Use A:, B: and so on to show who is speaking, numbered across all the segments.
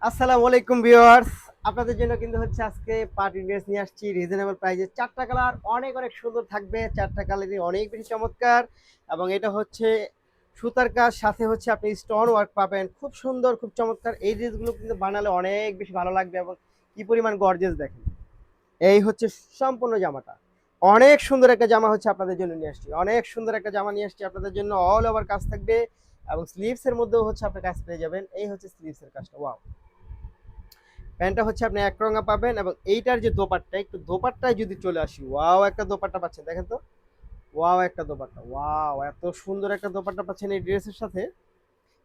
A: আসসালামু আলাইকুম ভিউয়ার্স, আপনাদের জন্য কিন্তু হচ্ছে আজকে পার্টি ড্রেস নিয়ে আসছি রিজনেবল প্রাইসে। চারটা কালার অনেক অনেক সুন্দর থাকবে, চারটা কালারই অনেক বেশি চমৎকার। এবং এটা হচ্ছে সুতার কাজ, সাথে হচ্ছে আপনি স্টোন ওয়ার্ক পাবেন, খুব সুন্দর খুব চমৎকার। এই ড্রেসগুলো কিন্তু বানালে অনেক বেশি ভালো লাগবে। এবং কি পরিমাণ গর্জিয়াস দেখেন, এই হচ্ছে সম্পূর্ণ জামাটা। অনেক সুন্দর একটা জামা হচ্ছে আপনাদের জন্য নিয়ে আসছি, অনেক সুন্দর একটা জামা নিয়ে আসছি আপনাদের জন্য। অল ওভার কাজ থাকবে এবং স্লিভস এর মধ্যেও হচ্ছে আপনি কাজ পেয়ে যাবেন। এই হচ্ছে স্লিভস এর কাজটা, ওয়াও। প্যান্টটা হচ্ছে আপনি এক রঙা পাবেন। এবং এইটার যে দোপাট্টা, একটু দোপাট্টায় যদি চলে আসি, ওয়াও একটা দোপাট্টা পাচ্ছেন, দেখেন তো। ওয়াও একটা দোপাট্টা, ওয়াও এত সুন্দর একটা দোপাট্টা পাচ্ছেন এই ড্রেসের সাথে।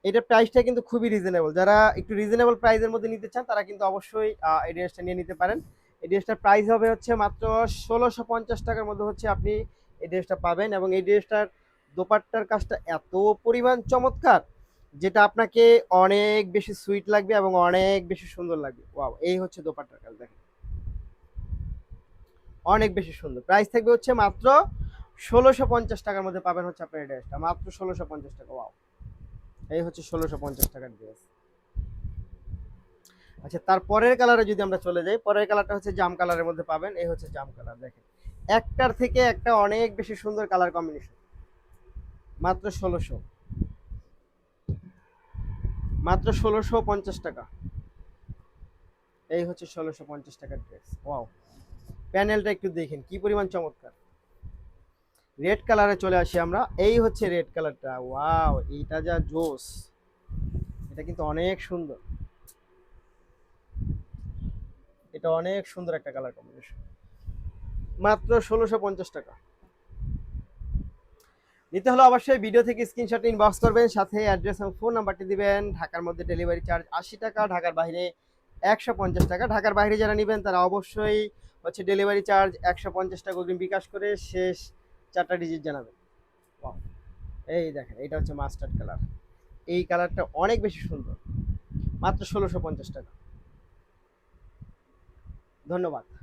A: এটার প্রাইসটা কিন্তু খুবই রিজনেবল। যারা একটু রিজনেবল প্রাইসের মধ্যে নিতে চান তারা কিন্তু অবশ্যই এই ড্রেসটা নিয়ে নিতে পারেন। এই ড্রেসটার প্রাইস হবে হচ্ছে মাত্র ১৬৫০ টাকার মধ্যে হচ্ছে আপনি এই ড্রেসটা পাবেন। এবং এই ড্রেসটার দোপাট্টার কাজটা এত পরিমাণ চমৎকার, যেটা আপনাকে অনেক বেশি সুইট লাগবে এবং অনেক বেশি সুন্দর লাগবে। ওয়াও, এই হচ্ছে দোপাট্টার কাজ, দেখেন অনেক বেশি সুন্দর। প্রাইস থাকবে হচ্ছে মাত্র ১৬৫০ টাকার মধ্যে পাবেন হচ্ছে আপনার এই ড্রেসটা, মাত্র ১৬৫০ টাকা। ওয়াও, এই হচ্ছে ১৬৫০ টাকার ড্রেস। আচ্ছা, তার পরের কালারে যদি আমরা চলে যাই, পরের কালারটা হচ্ছে জাম কালারের মধ্যে পাবেন। এই হচ্ছে জাম কালার, দেখেন একটার থেকে একটা অনেক বেশি সুন্দর কালার কম্বিনেশন। মাত্র ১৬০০, মাত্র ১৬৫০ টাকা। এই হচ্ছে ১৬৫০ টাকার ড্রেস। ওয়াও, প্যানেলটা একটু দেখেন কি পরিমাণ চমৎকার। রেড কালারে চলে আসি আমরা। এই হচ্ছে রেড কালারটা, ওয়াও এইটা যা জোস, এটা কিন্তু অনেক সুন্দর। এটা অনেক সুন্দর একটা কালার কম্বিনেশন, মাত্র ১৬৫০ টাকা। নিতে হলে অবশ্যই ভিডিও থেকে স্ক্রিনশট ইনবক্স করবেন, সাথে অ্যাড্রেস এবং ফোন নাম্বারটি দিবেন। ঢাকার মধ্যে ডেলিভারি চার্জ ৮০ টাকা, ঢাকার বাইরে ১৫০ টাকা। ঢাকার বাইরে যারা নেবেন তারা অবশ্যই হচ্ছে ডেলিভারি চার্জ ১৫০ টাকা অগ্রিম বিকাশ করে শেষ চারটা ডিজিট জানাবেন। Wow, এই দেখেন এটা হচ্ছে মাস্টার্ড কালার। এই কালারটা অনেক বেশি সুন্দর, মাত্র ১৬৫০ টাকা। ধন্যবাদ।